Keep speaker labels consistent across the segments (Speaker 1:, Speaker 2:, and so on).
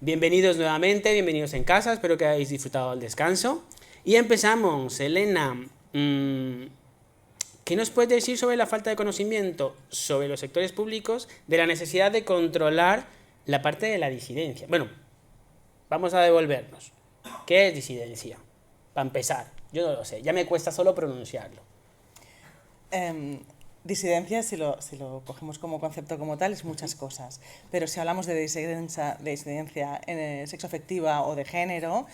Speaker 1: Bienvenidos nuevamente, bienvenidos en casa, espero que hayáis disfrutado del descanso. Y empezamos, Elena. ¿Qué nos puedes decir sobre la falta de conocimiento sobre los sectores públicos de la necesidad de controlar la parte de la disidencia? Bueno, vamos a devolvernos. ¿Qué es disidencia? Para empezar, yo no lo sé, ya me cuesta solo pronunciarlo.
Speaker 2: Disidencia, si lo cogemos como concepto como tal, es muchas cosas. Pero si hablamos de disidencia sexoafectiva o de género,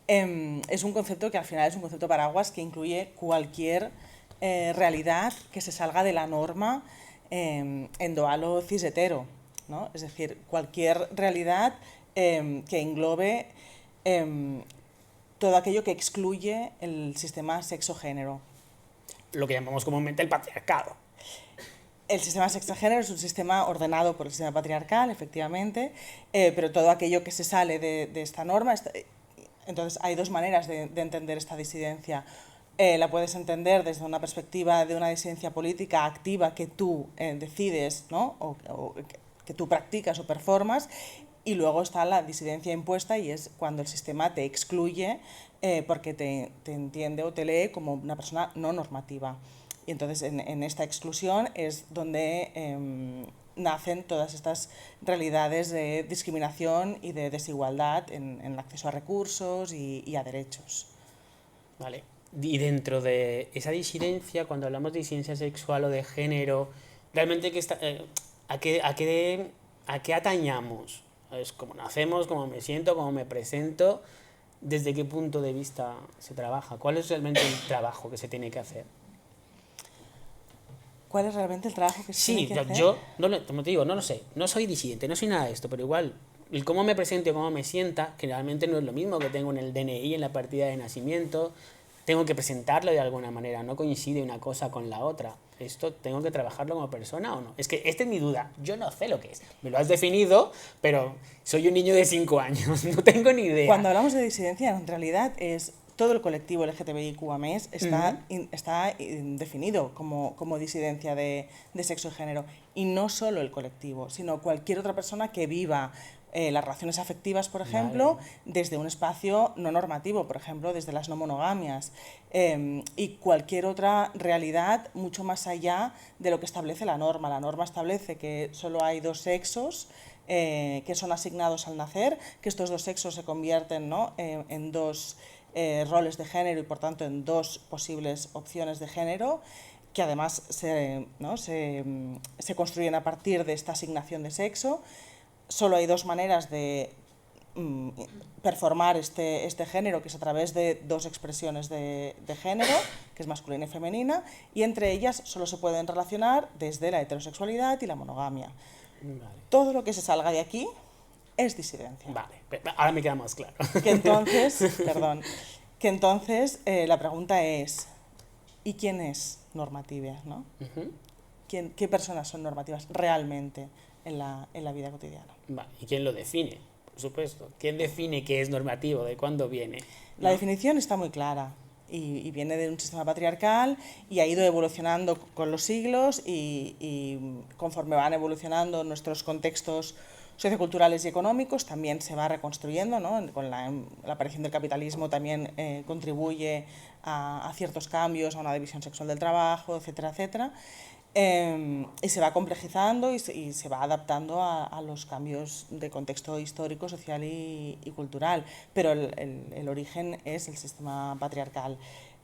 Speaker 2: es un concepto que al final es un concepto paraguas que incluye cualquier realidad que se salga de la norma endoalo cis-hetero, ¿no? Es decir, cualquier realidad que englobe todo aquello que excluye el sistema sexo-género.
Speaker 1: Lo que llamamos comúnmente el patriarcado.
Speaker 2: El sistema sexogénero es un sistema ordenado por el sistema patriarcal, efectivamente, pero todo aquello que se sale de esta norma... Entonces, hay dos maneras de entender esta disidencia. La puedes entender desde una perspectiva de una disidencia política activa que tú decides, ¿no? o que tú practicas o performas, y luego está la disidencia impuesta, y es cuando el sistema te excluye porque te entiende o te lee como una persona no normativa. Y entonces en esta exclusión es donde nacen todas estas realidades de discriminación y de desigualdad en el acceso a recursos y a derechos.
Speaker 1: Vale. Y dentro de esa disidencia, cuando hablamos de disidencia sexual o de género, realmente ¿a qué atañamos? Es cómo nacemos, cómo me siento, cómo me presento, desde qué punto de vista se trabaja, cuál es realmente el trabajo que se tiene que hacer.
Speaker 2: ¿Cuál es realmente el trabajo que se tiene que hacer?
Speaker 1: Yo, como te digo, no lo sé, no soy disidente, no soy nada de esto, pero igual, el cómo me presento y cómo me sienta, generalmente no es lo mismo que tengo en el DNI, en la partida de nacimiento, tengo que presentarlo de alguna manera, no coincide una cosa con la otra. ¿Esto tengo que trabajarlo como persona o no? Es que esta es mi duda, yo no sé lo que es. Me lo has definido, pero soy un niño de 5 años, no tengo ni idea.
Speaker 2: Cuando hablamos de disidencia, en realidad es todo el colectivo LGTBIQ+, está definido como disidencia de sexo y género. Y no solo el colectivo, sino cualquier otra persona que viva las relaciones afectivas, por ejemplo, desde un espacio no normativo, por ejemplo, desde las no monogamias, y cualquier otra realidad mucho más allá de lo que establece la norma. La norma establece que solo hay dos sexos que son asignados al nacer, que estos dos sexos se convierten, ¿no?, en dos roles de género y por tanto en dos posibles opciones de género, que además se construyen a partir de esta asignación de sexo. Solo hay dos maneras de performar este género, que es a través de dos expresiones de género, que es masculina y femenina, y entre ellas solo se pueden relacionar desde la heterosexualidad y la monogamia.
Speaker 1: Vale.
Speaker 2: Todo lo que se salga de aquí es disidencia.
Speaker 1: Vale, ahora me queda más claro.
Speaker 2: Que entonces la pregunta es, ¿y quién es normativa, ¿no? ¿Qué personas son normativas realmente en la vida cotidiana?
Speaker 1: Vale, ¿y quién lo define? Por supuesto. ¿Quién define qué es normativo? ¿De cuándo viene?
Speaker 2: La definición está muy clara y viene de un sistema patriarcal y ha ido evolucionando con los siglos y conforme van evolucionando nuestros contextos socioculturales y económicos también se va reconstruyendo, ¿no? Con la aparición del capitalismo también contribuye a ciertos cambios, a una división sexual del trabajo, etcétera, etcétera. Y se va complejizando y se va adaptando a los cambios de contexto histórico, social y cultural, pero el origen es el sistema patriarcal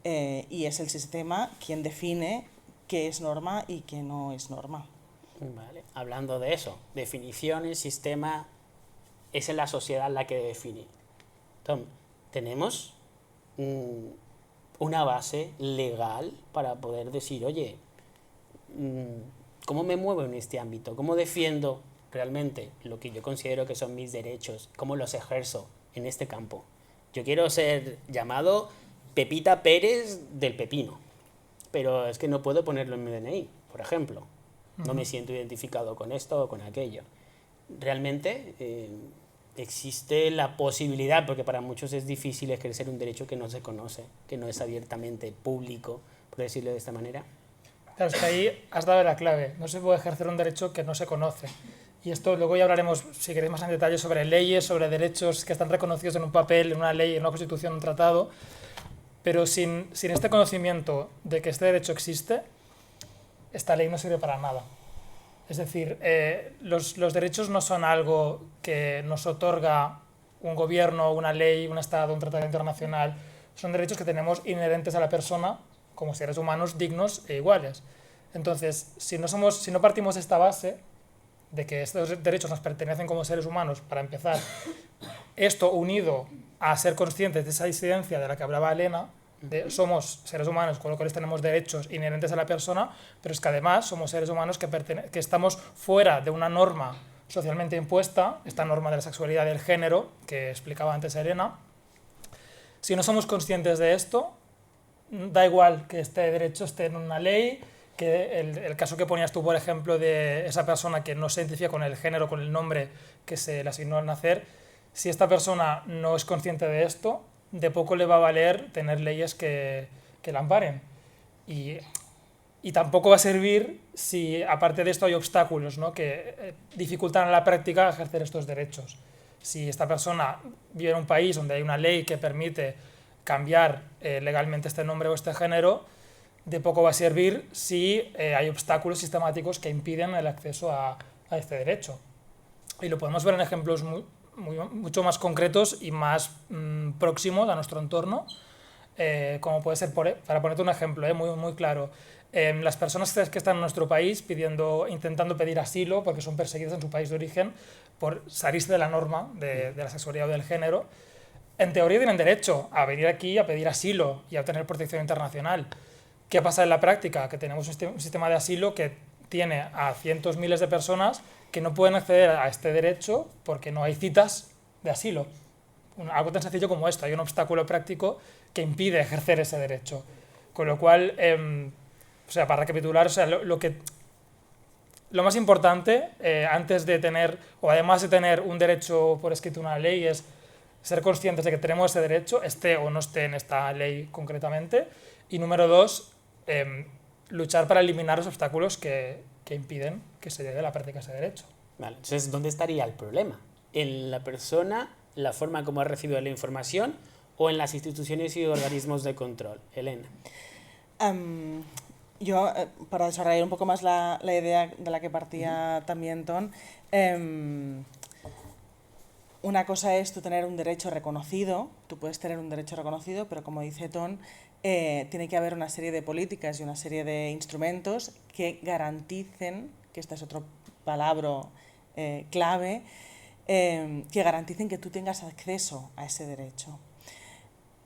Speaker 2: y es el sistema quien define qué es norma y qué no es norma.
Speaker 1: Vale. Hablando de eso, definición, el sistema es en la sociedad la que define. Entonces, tenemos una base legal para poder decir, oye, ¿cómo me muevo en este ámbito? ¿Cómo defiendo realmente lo que yo considero que son mis derechos? ¿Cómo los ejerzo en este campo? Yo quiero ser llamado Pepita Pérez del Pepino, pero es que no puedo ponerlo en mi DNI, por ejemplo. No me siento identificado con esto o con aquello. Realmente existe la posibilidad, porque para muchos es difícil ejercer un derecho que no se conoce, que no es abiertamente público, por decirlo de esta manera.
Speaker 3: Claro, es que ahí has dado la clave. No se puede ejercer un derecho que no se conoce. Y esto luego ya hablaremos, si queréis, más en detalle sobre leyes, sobre derechos que están reconocidos en un papel, en una ley, en una constitución, en un tratado. Pero sin este conocimiento de que este derecho existe, esta ley no sirve para nada. Es decir, los derechos no son algo que nos otorga un gobierno, una ley, un Estado, un tratado internacional. Son derechos que tenemos inherentes a la persona como seres humanos dignos e iguales. Entonces, si no partimos de esta base de que estos derechos nos pertenecen como seres humanos, para empezar, esto unido a ser conscientes de esa disidencia de la que hablaba Elena, somos seres humanos con los cuales tenemos derechos inherentes a la persona, pero es que además somos seres humanos que estamos fuera de una norma socialmente impuesta, esta norma de la sexualidad y del género que explicaba antes Elena. Si no somos conscientes de esto, da igual que este derecho esté en una ley, que el caso que ponías tú, por ejemplo, de esa persona que no se identifica con el género, con el nombre que se le asignó al nacer, si esta persona no es consciente de esto, de poco le va a valer tener leyes que la amparen. Y tampoco va a servir si, aparte de esto, hay obstáculos, ¿no?, que dificultan a la práctica ejercer estos derechos. Si esta persona vive en un país donde hay una ley que permite cambiar legalmente este nombre o este género, de poco va a servir si hay obstáculos sistemáticos que impiden el acceso a este derecho. Y lo podemos ver en ejemplos mucho más concretos y más próximos a nuestro entorno, como puede ser, para ponerte un ejemplo muy claro, las personas que están en nuestro país intentando pedir asilo porque son perseguidas en su país de origen por salirse de la norma de la sexualidad o del género, en teoría tienen derecho a venir aquí a pedir asilo y a obtener protección internacional. ¿Qué pasa en la práctica? Que tenemos un sistema de asilo que tiene a cientos, miles de personas que no pueden acceder a este derecho porque no hay citas de asilo. Algo tan sencillo como esto, hay un obstáculo práctico que impide ejercer ese derecho. Con lo cual, para recapitular, lo más importante, antes de tener, o además de tener un derecho por escrito en una ley, es ser conscientes de que tenemos ese derecho, esté o no esté en esta ley concretamente. Y número 2, luchar para eliminar los obstáculos que impiden que se llegue a la práctica de ese derecho.
Speaker 1: Vale, entonces, ¿dónde estaría el problema? ¿En la persona, la forma como ha recibido la información, o en las instituciones y organismos de control? Elena.
Speaker 2: Yo, para desarrollar un poco más la idea de la que partía también Ton, una cosa es tú tener un derecho reconocido, tú puedes tener un derecho reconocido, pero como dice Ton, tiene que haber una serie de políticas y una serie de instrumentos que garanticen, que este es otro palabra clave, que garanticen que tú tengas acceso a ese derecho.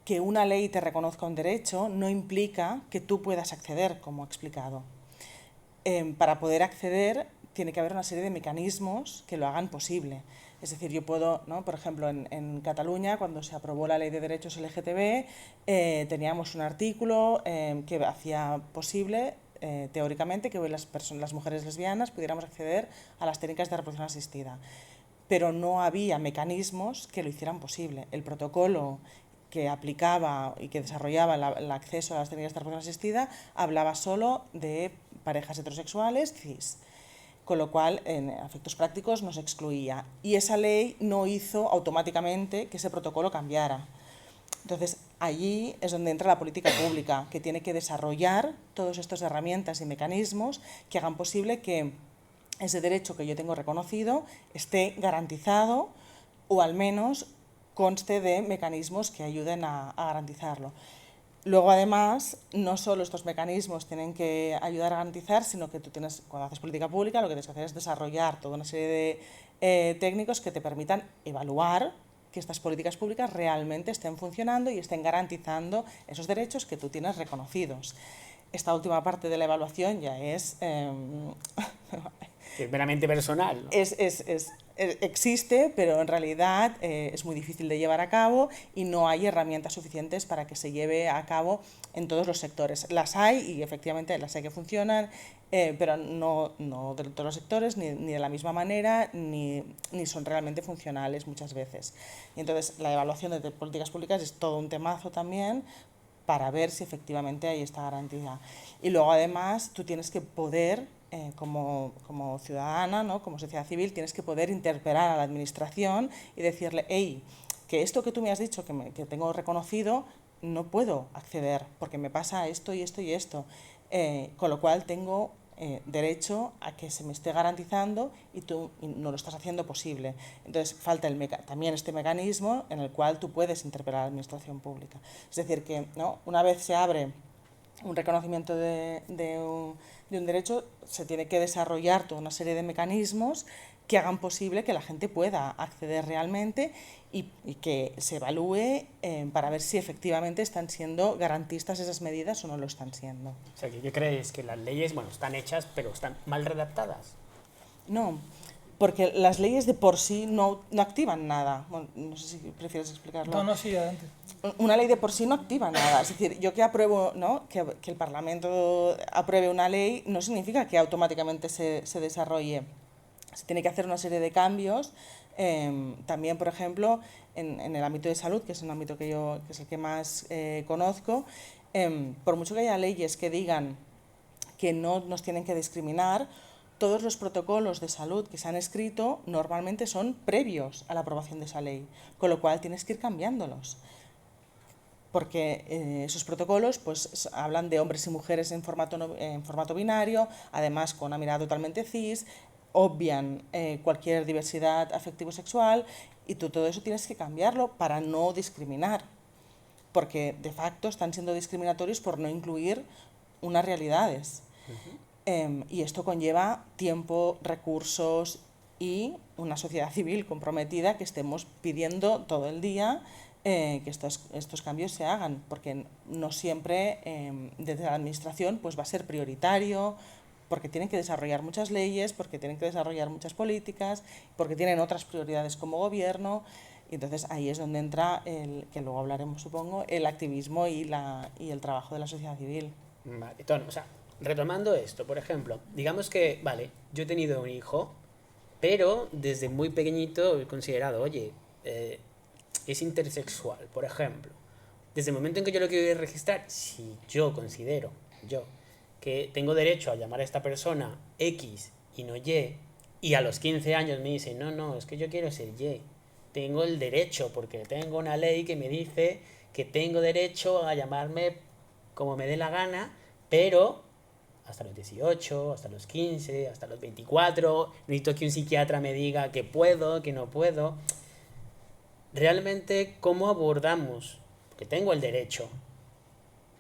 Speaker 2: Que una ley te reconozca un derecho no implica que tú puedas acceder, como he explicado. Para poder acceder tiene que haber una serie de mecanismos que lo hagan posible. Es decir, yo puedo, ¿no?, por ejemplo, en Cataluña, cuando se aprobó la Ley de Derechos LGTB, teníamos un artículo que hacía posible, teóricamente, que las mujeres lesbianas pudiéramos acceder a las técnicas de reproducción asistida. Pero no había mecanismos que lo hicieran posible. El protocolo que aplicaba y que desarrollaba el acceso a las técnicas de reproducción asistida hablaba solo de parejas heterosexuales cis, con lo cual en efectos prácticos nos excluía. Y esa ley no hizo automáticamente que ese protocolo cambiara. Entonces, allí es donde entra la política pública, que tiene que desarrollar todas estas herramientas y mecanismos que hagan posible que ese derecho que yo tengo reconocido esté garantizado, o al menos conste de mecanismos que ayuden a garantizarlo. Luego, además, no solo estos mecanismos tienen que ayudar a garantizar, sino que tú tienes, cuando haces política pública, lo que tienes que hacer es desarrollar toda una serie de técnicos que te permitan evaluar que estas políticas públicas realmente estén funcionando y estén garantizando esos derechos que tú tienes reconocidos. Esta última parte de la evaluación ya es
Speaker 1: Es meramente personal, ¿no?
Speaker 2: Existe, pero en realidad es muy difícil de llevar a cabo y no hay herramientas suficientes para que se lleve a cabo en todos los sectores. Las hay y efectivamente las hay que funcionan, pero no de todos los sectores, ni de la misma manera, ni son realmente funcionales muchas veces. Y entonces la evaluación de políticas públicas es todo un temazo también para ver si efectivamente hay esta garantía. Y luego además tú tienes que poder como ciudadana, ¿no? Como sociedad civil, tienes que poder interpelar a la administración y decirle, hey, que esto que tú me has dicho, que tengo reconocido, no puedo acceder porque me pasa esto y esto y esto. Con lo cual tengo derecho a que se me esté garantizando y tú no lo estás haciendo posible. Entonces falta también este mecanismo en el cual tú puedes interpelar a la administración pública. Es decir, que ¿no? Una vez se abre un reconocimiento de un derecho, se tiene que desarrollar toda una serie de mecanismos que hagan posible que la gente pueda acceder realmente y que se evalúe para ver si efectivamente están siendo garantistas esas medidas o no lo están siendo.
Speaker 1: O sea, ¿qué crees? Que las leyes, bueno, están hechas, pero están mal redactadas.
Speaker 2: No, porque las leyes de por sí no activan nada. Bueno, no sé si prefieres explicarlo.
Speaker 3: No, sí, adelante.
Speaker 2: Una ley de por sí no activa nada. Es decir, yo que apruebo, ¿no? que el Parlamento apruebe una ley no significa que automáticamente se desarrolle. Se tiene que hacer una serie de cambios. También, por ejemplo, en el ámbito de salud, que es un ámbito que es el que más conozco, por mucho que haya leyes que digan que no nos tienen que discriminar, todos los protocolos de salud que se han escrito normalmente son previos a la aprobación de esa ley, con lo cual tienes que ir cambiándolos. Porque esos protocolos pues, hablan de hombres y mujeres en formato binario, además con una mirada totalmente cis, obvian cualquier diversidad afectivo-sexual y tú todo eso tienes que cambiarlo para no discriminar, porque de facto están siendo discriminatorios por no incluir unas realidades. Y esto conlleva tiempo, recursos y una sociedad civil comprometida que estemos pidiendo todo el día que estos cambios se hagan, porque no siempre desde la administración pues va a ser prioritario, porque tienen que desarrollar muchas leyes, porque tienen que desarrollar muchas políticas, porque tienen otras prioridades como gobierno, y entonces ahí es donde entra, que luego hablaremos supongo, el activismo y el trabajo de la sociedad civil.
Speaker 1: Vale, entonces, o sea, retomando esto, por ejemplo, digamos que, vale, yo he tenido un hijo, pero desde muy pequeñito he considerado, oye, es intersexual, por ejemplo. Desde el momento en que yo lo quiero registrar, si yo considero, que tengo derecho a llamar a esta persona X y no Y, y a los 15 años me dicen, no, es que yo quiero ser Y, tengo el derecho, porque tengo una ley que me dice que tengo derecho a llamarme como me dé la gana, pero hasta los 18, hasta los 15, hasta los 24, necesito que un psiquiatra me diga que puedo, que no puedo. Realmente, ¿cómo abordamos? Porque tengo el derecho.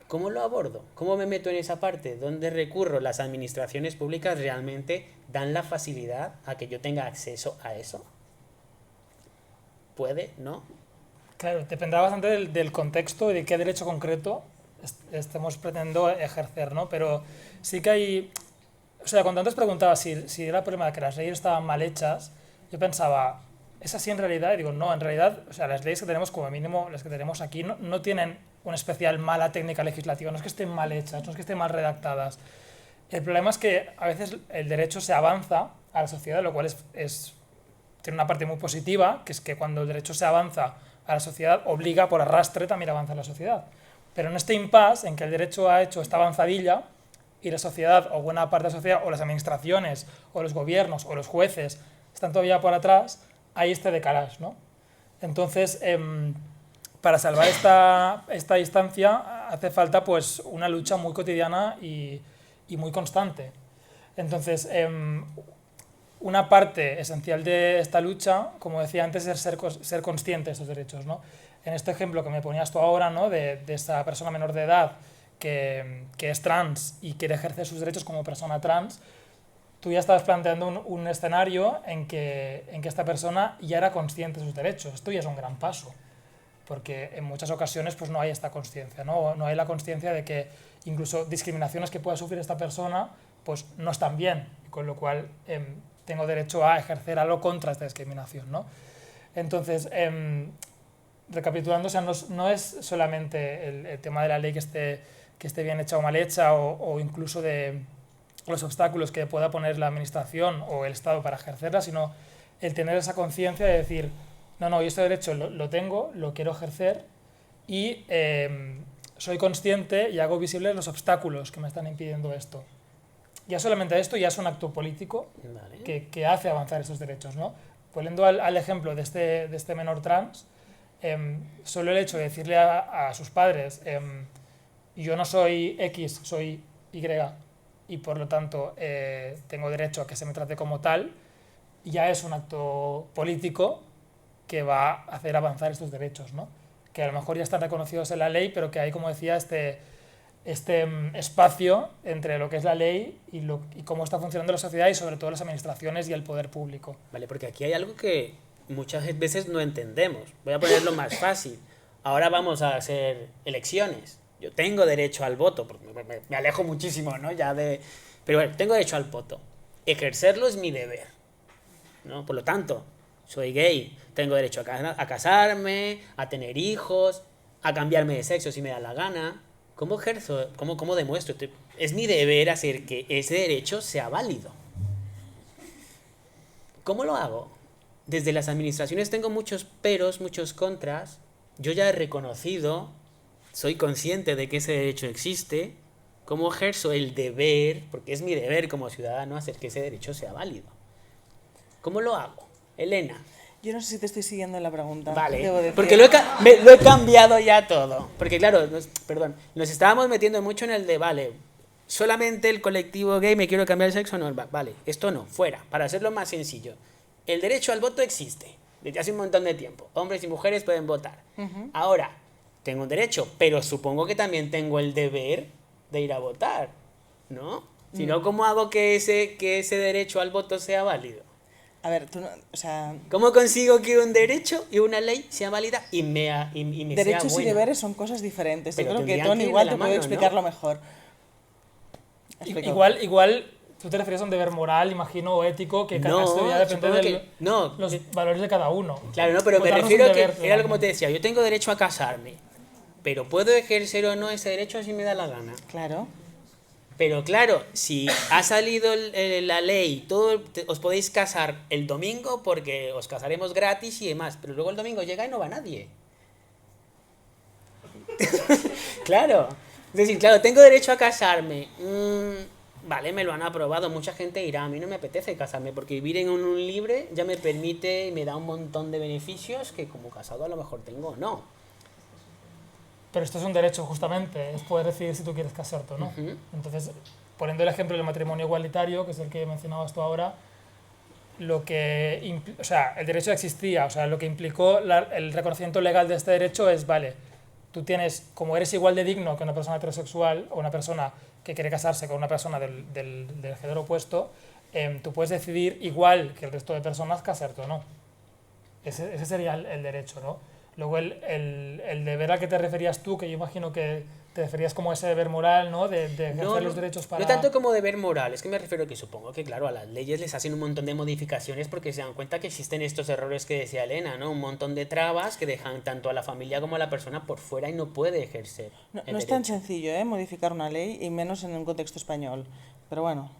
Speaker 1: ¿Cómo lo abordo? ¿Cómo me meto en esa parte? ¿Dónde recurro? ¿Las administraciones públicas realmente dan la facilidad a que yo tenga acceso a eso? ¿Puede? ¿No?
Speaker 3: Claro, dependerá bastante del contexto y de qué derecho concreto estemos pretendiendo ejercer, ¿no? Pero sí que hay... O sea, cuando antes preguntaba si era el problema de que las leyes estaban mal hechas, yo pensaba, ¿es así en realidad? Y digo, no, en realidad, o sea, las leyes que tenemos, como mínimo las que tenemos aquí, no tienen una especial mala técnica legislativa, no es que estén mal hechas, no es que estén mal redactadas. El problema es que a veces el derecho se avanza a la sociedad, lo cual tiene una parte muy positiva, que es que cuando el derecho se avanza a la sociedad, obliga por arrastre también a avanzar la sociedad. Pero en este impasse en que el derecho ha hecho esta avanzadilla y la sociedad, o buena parte de la sociedad, o las administraciones, o los gobiernos, o los jueces, están todavía por atrás, hay este decalage, ¿no? Entonces, para salvar esta distancia hace falta pues, una lucha muy cotidiana y muy constante. Entonces, una parte esencial de esta lucha, como decía antes, es ser consciente de estos derechos, ¿no? En este ejemplo que me ponías tú ahora, ¿no? de esta persona menor de edad que es trans y quiere ejercer sus derechos como persona trans, tú ya estabas planteando un escenario en que esta persona ya era consciente de sus derechos. Esto ya es un gran paso, porque en muchas ocasiones pues, no hay esta consciencia, no hay la consciencia de que incluso discriminaciones que pueda sufrir esta persona pues, no están bien, con lo cual tengo derecho a ejercer algo contra esta discriminación, ¿no? Entonces, recapitulando, o sea, no es solamente el tema de la ley que esté bien hecha o mal hecha, o incluso de los obstáculos que pueda poner la administración o el Estado para ejercerla, sino el tener esa conciencia de decir, no, yo este derecho lo tengo, lo quiero ejercer y soy consciente y hago visibles los obstáculos que me están impidiendo esto. ya solamente esto ya es un acto político
Speaker 1: Vale.
Speaker 3: que hace avanzar esos derechos, ¿no? Volviendo al ejemplo de este menor trans, solo el hecho de decirle a sus padres, yo no soy X, soy Y, y por lo tanto tengo derecho a que se me trate como tal, ya es un acto político que va a hacer avanzar estos derechos, ¿no? Que a lo mejor ya están reconocidos en la ley, pero que hay, como decía, este espacio entre lo que es la ley y cómo está funcionando la sociedad y sobre todo las administraciones y el poder público.
Speaker 1: Vale, porque aquí hay algo que muchas veces no entendemos. Voy a ponerlo más fácil. Ahora vamos a hacer elecciones. Yo tengo derecho al voto, porque me alejo muchísimo, ¿no? Ya de... Pero bueno, tengo derecho al voto. Ejercerlo es mi deber, ¿no? Por lo tanto, soy gay, tengo derecho a casarme, a tener hijos, a cambiarme de sexo si me da la gana. ¿Cómo ejerzo? ¿Cómo demuestro? Es mi deber hacer que ese derecho sea válido. ¿Cómo lo hago? Desde las administraciones tengo muchos peros, muchos contras. Yo ya he reconocido, soy consciente de que ese derecho existe. ¿Cómo ejerzo el deber? Porque es mi deber como ciudadano hacer que ese derecho sea válido. ¿Cómo lo hago? Elena.
Speaker 2: Yo no sé si te estoy siguiendo en la pregunta.
Speaker 1: Vale, porque lo he cambiado ya todo. Porque claro, nos estábamos metiendo mucho en el de, vale, solamente el colectivo gay me quiero cambiar de sexo, no, vale, esto no, fuera, para hacerlo más sencillo. El derecho al voto existe desde hace un montón de tiempo. Hombres y mujeres pueden votar. Ahora, tengo un derecho, pero supongo que también tengo el deber de ir a votar, ¿no? Si no, ¿cómo hago que ese derecho al voto sea válido?
Speaker 2: A ver, tú no, o sea...
Speaker 1: ¿Cómo consigo que un derecho y una ley sea válida y me sea buena?
Speaker 2: Derechos y deberes son cosas diferentes.
Speaker 1: Pero
Speaker 2: yo creo que
Speaker 1: tendrían
Speaker 2: Tony
Speaker 1: que ir
Speaker 2: igual
Speaker 1: de la
Speaker 2: te puede
Speaker 1: mano,
Speaker 2: explicarlo
Speaker 1: ¿no?
Speaker 2: mejor.
Speaker 3: Igual tú te refieres a un deber moral, imagino, o ético, que
Speaker 1: No,
Speaker 3: esto ya depende
Speaker 1: supongo
Speaker 3: de
Speaker 1: que no.
Speaker 3: los valores de cada uno.
Speaker 1: Claro, no, pero me
Speaker 3: Votarnos
Speaker 1: refiero
Speaker 3: un
Speaker 1: a que
Speaker 3: deber,
Speaker 1: era como te
Speaker 3: realmente.
Speaker 1: decía, yo tengo derecho a casarme, pero puedo ejercer o no ese derecho si me da la gana.
Speaker 2: Claro.
Speaker 1: Pero claro, si ha salido la ley, os podéis casar el domingo porque os casaremos gratis y demás, pero luego el domingo llega y no va nadie. Claro. Es decir, claro, tengo derecho a casarme. Vale, me lo han aprobado. Mucha gente dirá, a mí no me apetece casarme porque vivir en un libre ya me permite y me da un montón de beneficios que como casado a lo mejor tengo o no.
Speaker 3: Pero esto es un derecho, justamente, es poder decidir si tú quieres casarte o no.
Speaker 1: Ujú.
Speaker 3: Entonces, poniendo el ejemplo del matrimonio igualitario, que es el que mencionabas tú ahora, o sea, el derecho existía, o sea, lo que implicó el reconocimiento legal de este derecho es, vale, tú tienes, como eres igual de digno que una persona heterosexual o una persona que quiere casarse con una persona del género opuesto, tú puedes decidir igual que el resto de personas casarte o no. Ese sería el derecho, ¿no? Luego el deber al que te referías tú, que yo imagino que te referías como ese deber moral, ¿no? De ejercer los derechos para...
Speaker 1: No tanto como deber moral, es que me refiero que supongo que, claro, a las leyes les hacen un montón de modificaciones porque se dan cuenta que existen estos errores que decía Elena, ¿no? Un montón de trabas que dejan tanto a la familia como a la persona por fuera y no puede ejercer.
Speaker 2: No es tan sencillo, modificar una ley y menos en un contexto español. Pero bueno.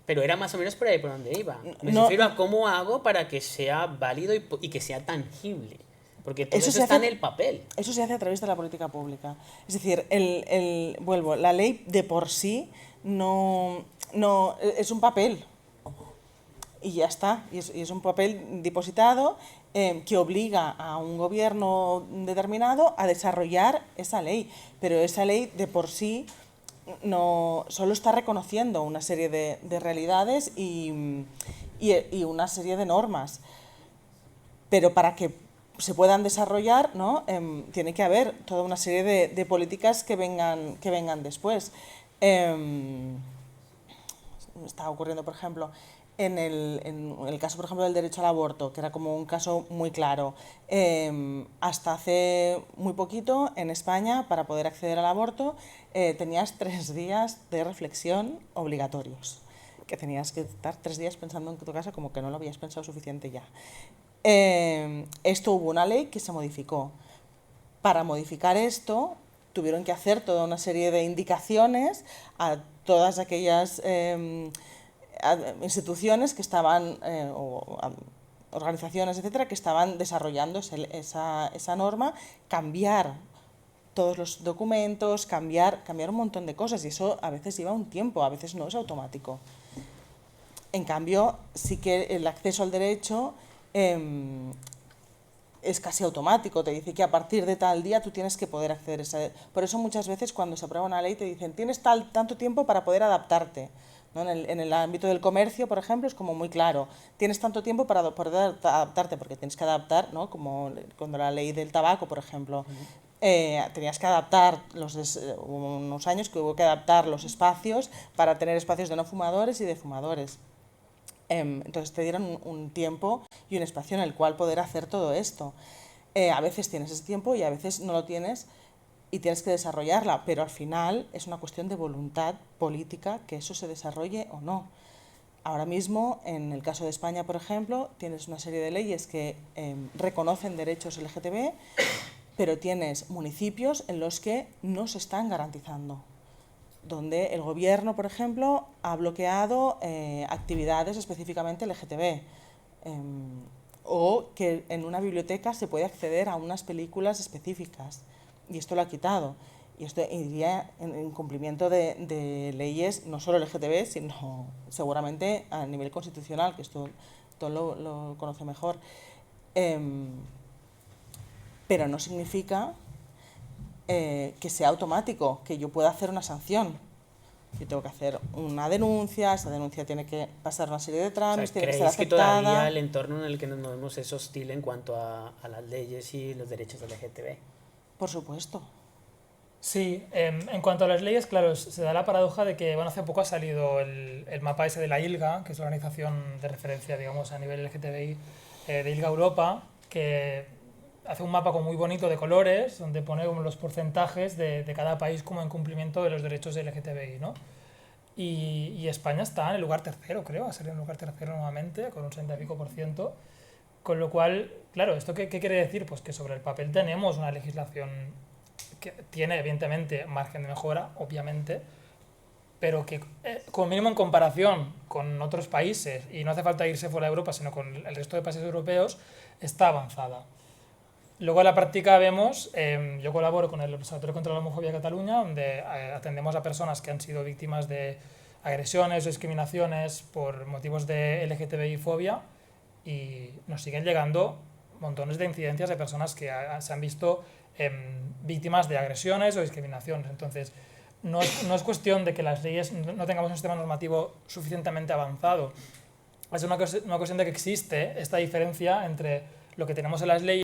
Speaker 1: Pero era más o menos por ahí por donde iba. Me
Speaker 2: No.
Speaker 1: refiero a cómo hago para que sea válido y que sea tangible. Porque todo eso
Speaker 2: se
Speaker 1: está
Speaker 2: hace-
Speaker 1: en el papel.
Speaker 2: Eso se hace a través de la política pública. Es decir, vuelvo, la ley de por sí no es un papel. Y ya está. Y es un papel depositado que obliga a un gobierno determinado a desarrollar esa ley. Pero esa ley de por sí no solo está reconociendo una serie de realidades y una serie de normas. Pero para que se puedan desarrollar, ¿no? Tiene que haber toda una serie de políticas que vengan después. Me está ocurriendo, por ejemplo, en el caso, por ejemplo, del derecho al aborto, que era como un caso muy claro. Hasta hace muy poquito, en España, para poder acceder al aborto, tenías 3 días de reflexión obligatorios, que tenías que estar 3 días pensando en tu caso como que no lo habías pensado suficiente ya. Esto hubo una ley que se modificó. Para modificar esto, tuvieron que hacer toda una serie de indicaciones a todas aquellas instituciones que estaban, organizaciones, etcétera, que estaban desarrollando esa norma, cambiar todos los documentos, cambiar un montón de cosas, y eso a veces lleva un tiempo, a veces no es automático. En cambio, sí que el acceso al derecho es casi automático, te dice que a partir de tal día tú tienes que poder acceder a esa... Por eso muchas veces cuando se aprueba una ley te dicen tienes tanto tiempo para poder adaptarte, ¿no? En el ámbito del comercio, por ejemplo, es como muy claro, tienes tanto tiempo para poder adaptarte, porque tienes que adaptar, ¿no? Como cuando la ley del tabaco, por ejemplo, tenías que adaptar, hubo unos años que hubo que adaptar los espacios para tener espacios de no fumadores y de fumadores. Entonces te dieron un tiempo y un espacio en el cual poder hacer todo esto. A veces tienes ese tiempo y a veces no lo tienes y tienes que desarrollarla, pero al final es una cuestión de voluntad política que eso se desarrolle o no. Ahora mismo, en el caso de España, por ejemplo, tienes una serie de leyes que reconocen derechos LGTB, pero tienes municipios en los que no se están garantizando, donde el gobierno, por ejemplo, ha bloqueado actividades específicamente LGTB, o que en una biblioteca se puede acceder a unas películas específicas, y esto lo ha quitado. Y esto iría en incumplimiento de leyes, no solo LGTB, sino seguramente a nivel constitucional, que esto todo lo conoce mejor. Pero no significa que sea automático, que yo pueda hacer una sanción. Yo tengo que hacer una denuncia, esa denuncia tiene que pasar una serie de trámites, tiene que ser aceptada.
Speaker 1: ¿Creéis que todavía el entorno en el que nos movemos es hostil en cuanto a las leyes y los derechos LGTB?
Speaker 2: Por supuesto.
Speaker 3: Sí, en cuanto a las leyes, claro, se da la paradoja de que hace poco ha salido el mapa ese de la ILGA, que es la organización de referencia, digamos, a nivel LGTBI de ILGA Europa, que hace un mapa muy bonito de colores, donde pone como los porcentajes de cada país como en cumplimiento de los derechos LGTBI, ¿no? Y España está en el lugar tercero, creo, ha salido en el lugar tercero nuevamente, con un 60 y pico %, con lo cual, claro, ¿esto qué quiere decir? Pues que sobre el papel tenemos una legislación que tiene evidentemente margen de mejora, obviamente, pero que como mínimo en comparación con otros países, y no hace falta irse fuera de Europa, sino con el resto de países europeos, está avanzada. Luego en la práctica vemos, yo colaboro con el Observatorio contra la Homofobia de Cataluña, donde atendemos a personas que han sido víctimas de agresiones o discriminaciones por motivos de LGTBI-fobia, y nos siguen llegando montones de incidencias de personas que se han visto víctimas de agresiones o discriminaciones. Entonces, no es cuestión de que las leyes no tengamos un sistema normativo suficientemente avanzado. Es una cuestión de que existe esta diferencia entre lo que tenemos en las leyes